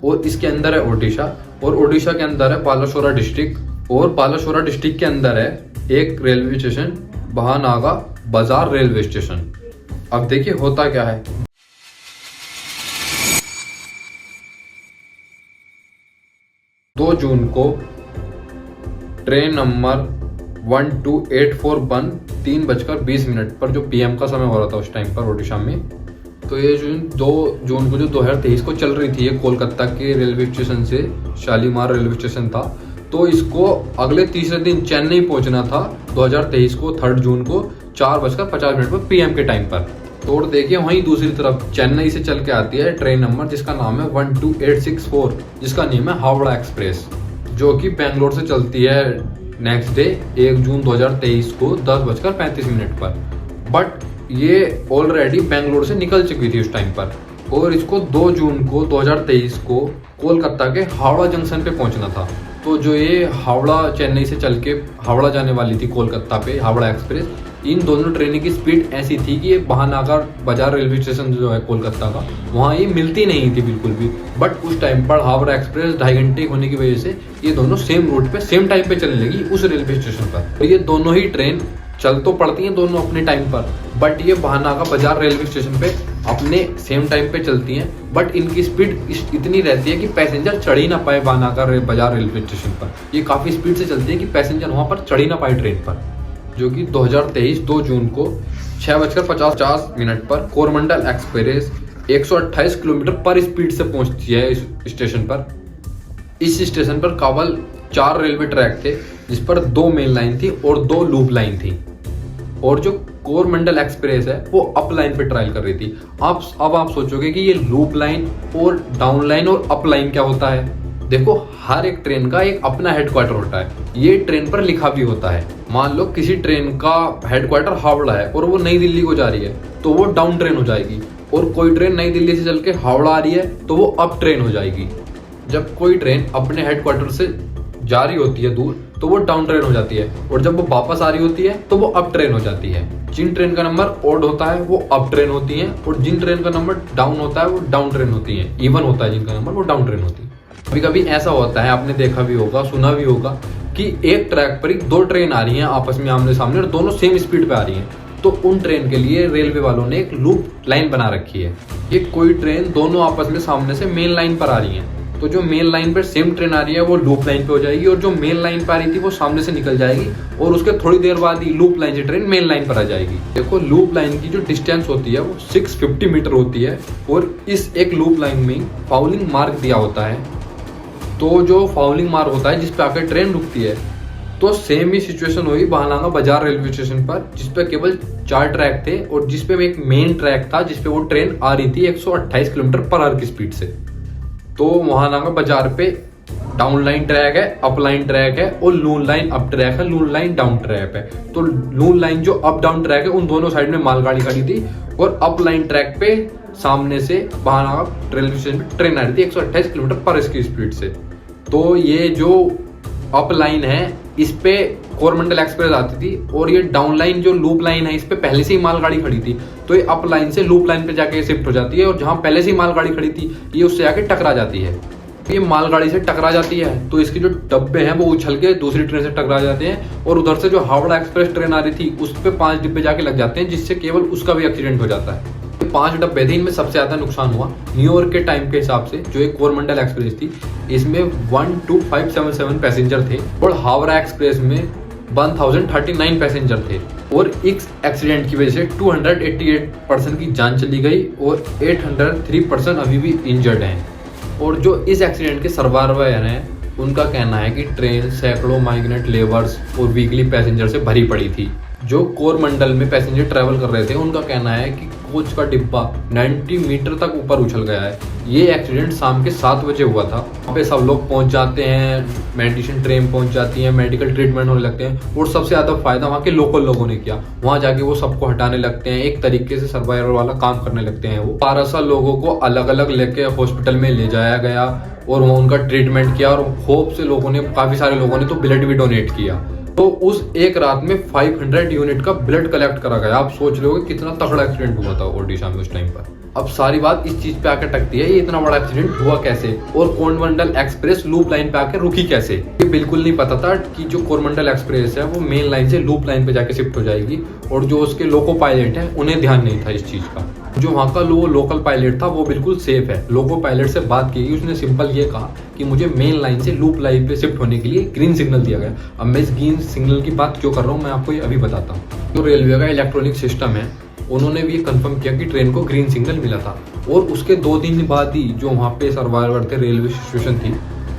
और इसके अंदर है ओडिशा, और ओडिशा के अंदर है बालासोरा डिस्ट्रिक्ट, और बालासोरा डिस्ट्रिक्ट के अंदर है एक रेलवे स्टेशन भानागा बाजार रेलवे स्टेशन। अब देखिए होता क्या है। 2 जून को ट्रेन नंबर 12841 3:20 पर जो पीएम का समय हो रहा था उस टाइम पर ओडिशा में, तो ये 2 जून को जो 2023 को चल रही थी ये कोलकाता के रेलवे स्टेशन से शालीमार रेलवे स्टेशन था, तो इसको अगले तीसरे दिन चेन्नई पहुंचना था 2023 को 3 जून को 4:50 पर पीएम के टाइम पर। तो और देखिए वहीं दूसरी तरफ चेन्नई से चल के आती है ट्रेन नंबर जिसका नाम है 12864, जिसका नेम है हावड़ा एक्सप्रेस, जो कि बेंगलोर से चलती है नेक्स्ट डे 1 जून 2023 को 10:35 पर। बट ये ऑलरेडी बेंगलोर से निकल चुकी थी उस टाइम पर, और इसको 2 जून को 2023 को कोलकाता के हावड़ा जंक्शन पे पहुंचना था। तो जो ये हावड़ा चेन्नई से चल के हावड़ा जाने वाली थी कोलकाता पे हावड़ा एक्सप्रेस, इन दोनों ट्रेनों की स्पीड ऐसी थी कि ये भानागर बाजार रेलवे स्टेशन जो है कोलकाता का, वहाँ ये मिलती नहीं थी बिल्कुल भी। बट उस टाइम पर हावड़ा एक्सप्रेस 2.5 घंटे होने की वजह से ये दोनों सेम रूट पे सेम टाइम पे चलने लगी उस रेलवे स्टेशन पर। तो ये दोनों ही ट्रेन चल तो पड़ती हैं दोनों अपने टाइम पर, बट ये भानागा बाजार रेलवे स्टेशन पे अपने सेम टाइम पे चलती हैं। बट इनकी स्पीड इतनी रहती है कि पैसेंजर चढ़ ही ना पाए भानागा बाजार रेलवे स्टेशन पर। ये काफ़ी स्पीड से चलती है कि पैसेंजर वहाँ पर चढ़ ही ना पाए ट्रेन पर। जो कि 2023 2 जून को 6:50 पर कोरमंडल एक्सप्रेस 128 किलोमीटर पर स्पीड से पहुंचती है इस स्टेशन पर। इस स्टेशन पर केवल 4 रेलवे ट्रैक थे, जिस पर 2 मेन लाइन थी और 2 लूप लाइन थी, और जो कोरमंडल एक्सप्रेस है वो अप लाइन पे ट्रायल कर रही थी। अब आप सोचोगे कि ये लूप लाइन और डाउन लाइन और अप लाइन क्या होता है। देखो, हर एक ट्रेन का एक अपना हेडक्वार्टर होता है, ये ट्रेन पर लिखा भी होता है। मान लो किसी ट्रेन का हेडक्वार्टर हावड़ा है और वो नई दिल्ली को जा रही है, तो वो डाउन ट्रेन हो जाएगी, और कोई ट्रेन नई दिल्ली से चल के हावड़ा आ रही है तो वो अप ट्रेन हो जाएगी। जब कोई ट्रेन अपने हेडक्वार्टर से जा रही होती है दूर तो वो डाउन ट्रेन हो जाती है, और जब वो वापस आ रही होती है तो वो अप ट्रेन हो जाती है। जिन ट्रेन का नंबर ऑड होता है वो अप ट्रेन होती है, और जिन ट्रेन का नंबर डाउन होता है वो डाउन ट्रेन होती है। इवन होता है जिनका नंबर वो डाउन ट्रेन होती है। कभी कभी ऐसा होता है, आपने देखा भी होगा सुना भी होगा कि एक ट्रैक पर ही 2 ट्रेन आ रही हैं आपस में आमने सामने, और दोनों सेम स्पीड पे आ रही हैं, तो उन ट्रेन के लिए रेलवे वालों ने एक लूप लाइन बना रखी है। ये कोई ट्रेन दोनों आपस में सामने से मेन लाइन पर आ रही है, तो जो मेन लाइन पर सेम ट्रेन आ रही है वो लूप लाइन पे हो जाएगी, और जो मेन लाइन पर आ रही थी वो सामने से निकल जाएगी, और उसके थोड़ी देर बाद ही लूप लाइन से ट्रेन मेन लाइन पर आ जाएगी। देखो, लूप लाइन की जो डिस्टेंस होती है वो 650 मीटर होती है, और इस एक लूप लाइन में फाउलिंग मार्क दिया होता है। तो जो फाउलिंग मार्क होता है जिस पे आकर ट्रेन रुकती है, तो सेम ही सिचुएशन हुई भानागा बाजार रेलवे स्टेशन पर, जिसपे केवल 4 ट्रैक थे, और जिसपे एक मेन ट्रैक था जिसपे वो ट्रेन आ रही थी 128 किलोमीटर पर आवर की स्पीड से। तो भानागा बाजार पे डाउन लाइन ट्रैक है, अप लाइन ट्रैक है, और लून लाइन अप ट्रैक है, लून लाइन डाउन ट्रैक है। तो लून लाइन जो अप डाउन ट्रैक है उन दोनों साइड में मालगाड़ी खड़ी थी, और अप लाइन ट्रैक पे सामने से भानागा रेलवे स्टेशन पे ट्रेन आ रही थी 128 किलोमीटर पर इसकी स्पीड से। तो ये जो अप लाइन है इस पे कोरमंडल एक्सप्रेस आती थी, और ये डाउन लाइन जो लूप लाइन है इस पे पहले से ही मालगाड़ी खड़ी थी, तो ये अप लाइन से लूप लाइन पे जाके शिफ्ट हो जाती है, और जहां पहले से ही मालगाड़ी खड़ी थी ये उससे जाके टकरा जाती है। ये मालगाड़ी से टकरा जाती है तो इसके जो डब्बे हैं वो उछल के दूसरी ट्रेन से टकरा जाते हैं, और उधर से जो हावड़ा एक्सप्रेस ट्रेन आ रही थी उस पे 5 डिब्बे जाके लग जाते हैं, जिससे केवल उसका भी एक्सीडेंट हो जाता है। 5 डब्बे थे, इनमें सबसे ज्यादा नुकसान हुआ न्यूयॉर्क के टाइम के हिसाब से। जो एक कोरमंडल एक्सप्रेस थी इसमें 12577 पैसेंजर थे, और हावड़ा एक्सप्रेस में 1039 पैसेंजर थे, और इस एक्सीडेंट की वजह से 288 पर्सन की जान चली गई, और 803 पर्सन अभी भी इंजर्ड हैं। और जो इस एक्सीडेंट के सर्वाइवर हैं उनका कहना है कि ट्रेन सैकड़ों माइग्रेंट लेबर्स और वीकली पैसेंजर से भरी पड़ी थी। जो कोरमंडल में पैसेंजर ट्रैवल कर रहे थे उनका कहना है कि कोच का डिब्बा 90 मीटर तक ऊपर उछल गया है। ये एक्सीडेंट शाम के 7 बजे हुआ था। वहाँ पे सब लोग पहुंच जाते हैं, मेडिसिन ट्रेन पहुंच जाती है, मेडिकल ट्रीटमेंट होने लगते हैं, और सबसे ज़्यादा फायदा वहाँ के लोकल लोगों ने किया। वहाँ जाके वो सबको हटाने लगते हैं, एक तरीके से सर्वाइवर वाला काम करने लगते हैं। वो 1200 लोगों को अलग अलग लेके हॉस्पिटल में ले जाया गया, और वहाँ उनका ट्रीटमेंट किया, और होप से लोगों ने, काफ़ी सारे लोगों ने तो ब्लड भी डोनेट किया। तो उस एक रात में 500 यूनिट का ब्लड कलेक्ट करा गया। आप सोच रहे हो कितना तगड़ा एक्सीडेंट हुआ था ओडिशा में उस टाइम पर। अब सारी बात इस चीज पे आकर टकती है, ये इतना बड़ा एक्सीडेंट हुआ कैसे और कोरमंडल एक्सप्रेस लूप लाइन पे आकर रुकी कैसे। ये बिल्कुल नहीं पता था कि जो कोरमंडल एक्सप्रेस है वो मेन लाइन से लूप लाइन पे जाके शिफ्ट हो जाएगी, और जो उसके लोको पायलट है उन्हें ध्यान नहीं था इस चीज का। जो वहाँ का लोकल पायलट था वो बिल्कुल सेफ है। लोको पायलट से बात की, उसने सिंपल ये कहा कि मुझे मेन लाइन से लूप लाइन पे शिफ्ट होने के लिए ग्रीन सिग्नल दिया गया। अब मैं इस ग्रीन सिग्नल की बात क्यों कर रहा हूँ मैं आपको ये अभी बताता हूँ। जो रेलवे का इलेक्ट्रॉनिक सिस्टम है उन्होंने भी ये कंफर्म किया कि ट्रेन को ग्रीन सिग्नल मिला था, और उसके 2 दिन बाद ही जो वहाँ पे सर्वाइवर थे, रेलवे सिचुएशन थी,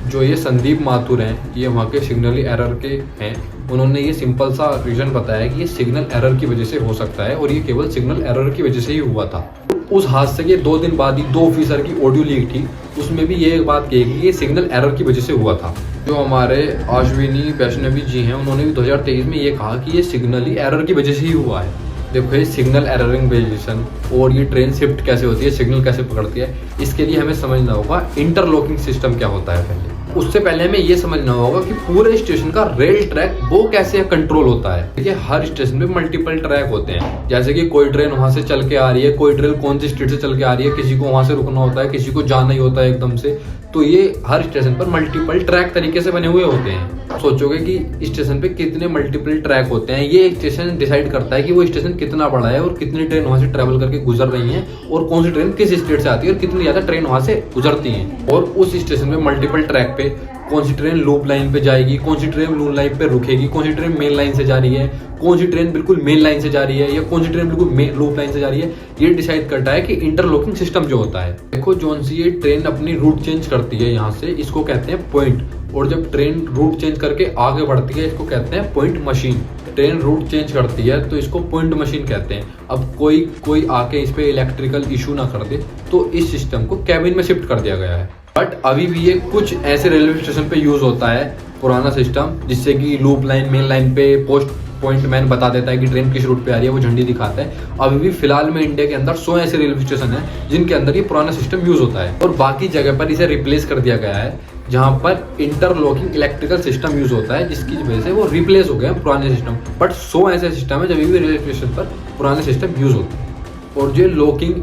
जो ये संदीप माथुर हैं, ये वहाँ के सिग्नल एरर के हैं, उन्होंने ये सिंपल सा रीजन बताया कि ये सिग्नल एरर की वजह से हो सकता है, और ये केवल सिग्नल एरर की वजह से ही हुआ था। उस हादसे के 2 दिन बाद ही 2 ऑफिसर की ऑडियो लीक थी, उसमें भी ये बात कही कि ये सिग्नल एरर की वजह से हुआ था। जो हमारे अश्विनी वैष्णवी जी हैं उन्होंने भी 2023 में ये कहा कि ये सिग्नल ही एरर की वजह से ही हुआ है। देखो ये सिग्नल एररिंग वेरिएशन और ये ट्रेन शिफ्ट कैसे होती है, सिग्नल कैसे पकड़ती है, इसके लिए हमें समझना होगा इंटरलॉकिंग सिस्टम क्या होता है। पहले उससे पहले हमें ये समझना होगा कि पूरे स्टेशन का रेल ट्रैक वो कैसे कंट्रोल होता है। देखिए हर स्टेशन पे मल्टीपल ट्रैक होते हैं, जैसे कि कोई ट्रेन वहां से चल के आ रही है, कोई ट्रेन कौन सी स्टेट से चल के आ रही है, किसी को वहां से रुकना होता है, किसी को जाना ही होता है एकदम से। तो ये हर स्टेशन पर मल्टीपल ट्रैक तरीके से बने हुए होते हैं। सोचोगे कि स्टेशन पे कितने मल्टीपल ट्रैक होते हैं, ये स्टेशन डिसाइड करता है कि वो स्टेशन कितना बड़ा है और कितनी ट्रेन वहां से ट्रेवल करके गुजर रही है, और कौन सी ट्रेन किस स्टेट से आती है और कितनी ज्यादा ट्रेन वहां से गुजरती है। और उस स्टेशन में मल्टीपल ट्रैक पे कौन सी ट्रेन लूप लाइन पे जाएगी, कौन सी ट्रेन लूप लाइन पे रुकेगी, कौन सी ट्रेन मेन लाइन से जा रही है, कौन सी ट्रेन बिल्कुल मेन लाइन से जा रही है, या कौन सी ट्रेन बिल्कुल लूप लाइन से जा रही है, ये डिसाइड करता है कि इंटरलॉकिंग सिस्टम जो होता है। देखो जोन सी ये ट्रेन अपनी रूट चेंज करती है यहाँ से, इसको कहते हैं पॉइंट, और जब ट्रेन रूट चेंज करके आगे बढ़ती है इसको कहते हैं point machine. Train route change करती है तो इसको पॉइंट मशीन कहते हैं। अब कोई आके इस पे इलेक्ट्रिकल इशू ना कर दे तो इस सिस्टम को कैबिन में शिफ्ट कर दिया गया है। बट अभी भी ये कुछ ऐसे रेलवे स्टेशन पे यूज होता है पुराना सिस्टम, जिससे कि लूप लाइन मेन लाइन पे पोस्ट पॉइंट मैन बता देता है कि ट्रेन किस रूट पे आ रही है, वो झंडी दिखाता है। अभी भी फिलहाल में इंडिया के अंदर 100 ऐसे रेलवे स्टेशन है जिनके अंदर ये पुराना सिस्टम यूज होता है, और बाकी जगह पर इसे रिप्लेस कर दिया गया है जहां पर इंटरलॉकिंग इलेक्ट्रिकल सिस्टम यूज होता है, जिसकी वजह से वो रिप्लेस हो गए पुराने सिस्टम। बट 100 ऐसे सिस्टम है जब भी रेलवे स्टेशन पर पुराने सिस्टम यूज होते हैं। और जो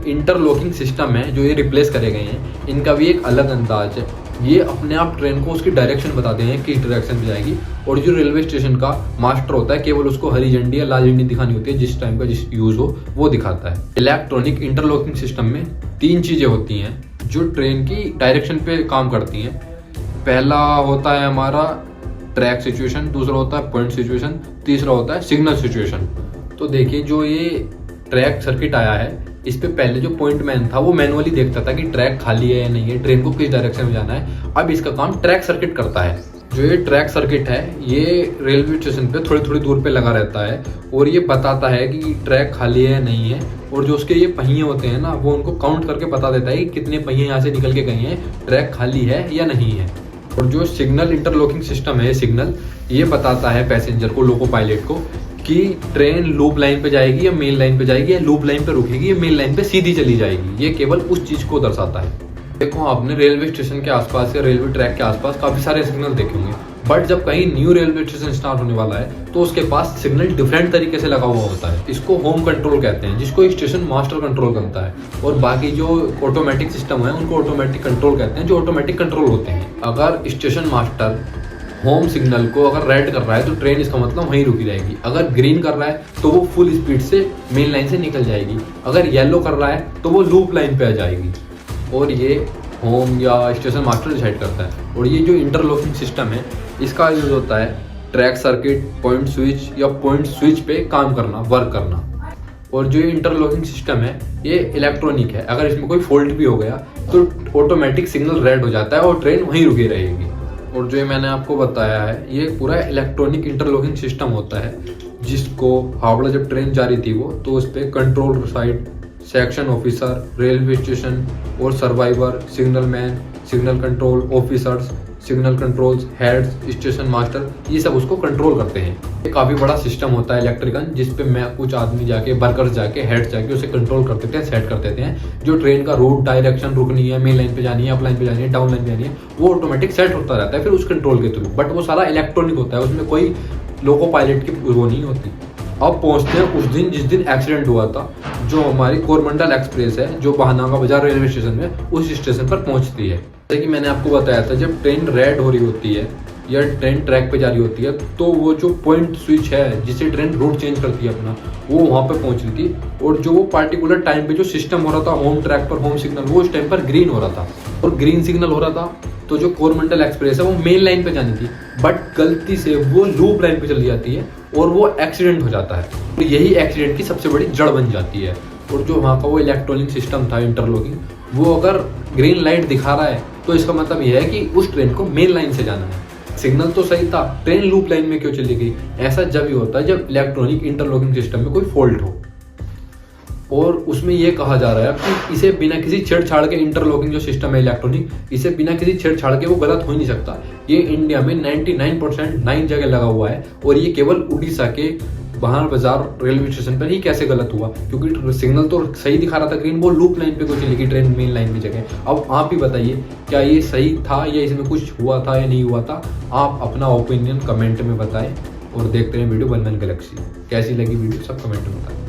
इंटरलॉकिंग सिस्टम है जो ये रिप्लेस करे गए हैं, इनका भी एक अलग अंदाज है। ये अपने आप ट्रेन को उसकी डायरेक्शन बताते हैं किस डायरेक्शन में जाएगी, और जो रेलवे स्टेशन का मास्टर होता है केवल उसको हरी झंडी या लाल झंडी दिखानी होती है, जिस टाइम का जिस यूज हो वो दिखाता है। इलेक्ट्रॉनिक इंटरलॉकिंग सिस्टम में 3 चीजें होती हैं जो ट्रेन की डायरेक्शन पे काम करती हैं। पहला होता है हमारा ट्रैक सिचुएशन, दूसरा होता है पॉइंट सिचुएशन, तीसरा होता है सिग्नल सिचुएशन। तो देखिए जो ये ट्रैक सर्किट आया है, इस पे पहले जो पॉइंट मैन था वो मैनुअली देखता था कि ट्रैक खाली है या नहीं है, ट्रेन को किस डायरेक्शन में जाना है। अब इसका काम ट्रैक सर्किट करता है। जो ये ट्रैक सर्किट है ये रेलवे स्टेशन पे थोड़ी थोड़ी दूर पे लगा रहता है, और ये बताता है कि ट्रैक खाली है या नहीं है, और जो उसके ये पहिए होते हैं ना वो उनको काउंट करके बता देता है कि कितने पहिए यहाँ से निकल के गए हैं, ट्रैक खाली है या नहीं है। और जो सिग्नल इंटरलॉकिंग सिस्टम है, सिग्नल ये बताता है पैसेंजर को, लोको पायलट को, कि ट्रेन लूप लाइन पे जाएगी या मेन लाइन पे जाएगी, या लूप लाइन पे रुकेगी या मेन लाइन पे सीधी चली जाएगी। ये केवल उस चीज को दर्शाता है। देखो आपने रेलवे स्टेशन के आसपास या रेलवे ट्रैक के आसपास काफी सारे सिग्नल देखे होंगे, बट जब कहीं न्यू रेलवे स्टेशन स्टार्ट होने वाला है तो उसके पास सिग्नल डिफरेंट तरीके से लगा हुआ होता है। इसको होम कंट्रोल कहते हैं, जिसको स्टेशन मास्टर कंट्रोल करता है, और बाकी जो ऑटोमेटिक सिस्टम है उनको ऑटोमेटिक कंट्रोल कहते हैं, जो ऑटोमेटिक कंट्रोल होते हैं। अगर स्टेशन मास्टर होम सिग्नल को अगर रेड कर रहा है तो ट्रेन इसका मतलब वहीं रुकी रहेगी, अगर ग्रीन कर रहा है तो वो फुल स्पीड से मेन लाइन से निकल जाएगी, अगर येलो कर रहा है तो वो लूप लाइन पे आ जाएगी। और ये होम या स्टेशन मास्टर डिसाइड करता है। और ये जो इंटरलॉकिंग सिस्टम है इसका यूज होता है ट्रैक सर्किट, पॉइंट स्विच या पॉइंट स्विच पे काम करना, वर्क करना। और जो ये इंटरलॉकिंग सिस्टम है ये इलेक्ट्रॉनिक है, अगर इसमें कोई फॉल्ट भी हो गया तो ऑटोमेटिक सिग्नल रेड हो जाता है और ट्रेन वहीं रुकी रहेगी। और जो मैंने आपको बताया है ये पूरा इलेक्ट्रॉनिक इंटरलॉकिंग सिस्टम होता है, जिसको हावड़ा जब ट्रेन जा रही थी वो, तो उस पर control side, section officer, railway station और survivor, signal man, signal control officers, signal controls heads, station master, ये सब उसको कंट्रोल करते हैं। ये काफ़ी बड़ा सिस्टम होता है इलेक्ट्रिकल, जिसपे मैं कुछ आदमी जाके, वर्कर्स जाके, हेड्स जाके उसे कंट्रोल कर देते हैं, सेट कर देते हैं। जो ट्रेन का रूट, डायरेक्शन, रुकनी है, मेन लाइन पे जानी है, अप लाइन पे जानी है, डाउन लाइन पे जानी है, वो ऑटोमेटिक सेट होता रहता है फिर उस कंट्रोल के थ्रू। बट वो सारा इलेक्ट्रॉनिक होता है, उसमें कोई लोको पायलट की वो नहीं होती। अब पहुंचते हैं उस दिन जिस दिन एक्सीडेंट हुआ था, जो हमारी कोरमंडल एक्सप्रेस है जो बहानागा बाजार रेलवे स्टेशन में, उस स्टेशन पर पहुंचती है। जैसे कि मैंने आपको बताया था, जब ट्रेन रेड हो रही होती है या ट्रेन ट्रैक पे जा रही होती है, तो वो जो पॉइंट स्विच है जिससे ट्रेन रूट चेंज करती है अपना, वो वहाँ पे पहुंच रही थी। और जो वो पार्टिकुलर टाइम पे जो सिस्टम हो रहा था होम ट्रैक पर, होम सिग्नल, वो उस टाइम पर ग्रीन हो रहा था और ग्रीन सिग्नल हो रहा था। तो जो कोरमंडल एक्सप्रेस है वो मेन लाइन पे जानी थी, बट गलती से वो लूप लाइन पे चली जाती है और वो एक्सीडेंट हो जाता है। तो यही एक्सीडेंट की सबसे बड़ी जड़ बन जाती है। और जो वहाँ का वो इलेक्ट्रॉनिक सिस्टम था इंटरलॉकिंग, वो अगर ग्रीन लाइट दिखा रहा है तो इसका मतलब यह है कि उस ट्रेन को मेन लाइन से जाना है। सिग्नल तो सही था, ट्रेन लूप लाइन में क्यों चली गई? ऐसा जब ही होता है जब इलेक्ट्रॉनिक इंटरलॉकिंग सिस्टम में कोई फॉल्ट हो। और उसमें ये कहा जा रहा है कि इसे बिना किसी छेड़छाड़ के, इंटरलॉकिंग जो सिस्टम है इलेक्ट्रॉनिक, इसे बिना किसी छेड़छाड़ के वो गलत हो ही नहीं सकता। ये इंडिया में 99% जगह लगा हुआ है और ये केवल उड़ीसा के बहार बाजार रेलवे स्टेशन पर ही कैसे गलत हुआ? क्योंकि सिग्नल तो सही दिखा रहा था ग्रीन, वो लूप लाइन पे कोई चलेगी ट्रेन मेन लाइन की जगह। अब आप ही बताइए, क्या ये सही था या इसमें कुछ हुआ था या नहीं हुआ था? आप अपना ओपिनियन कमेंट में बताएं और देखते हैं वीडियो वन मैन गैलेक्सी। कैसी लगी वीडियो सब कमेंट में बताएं।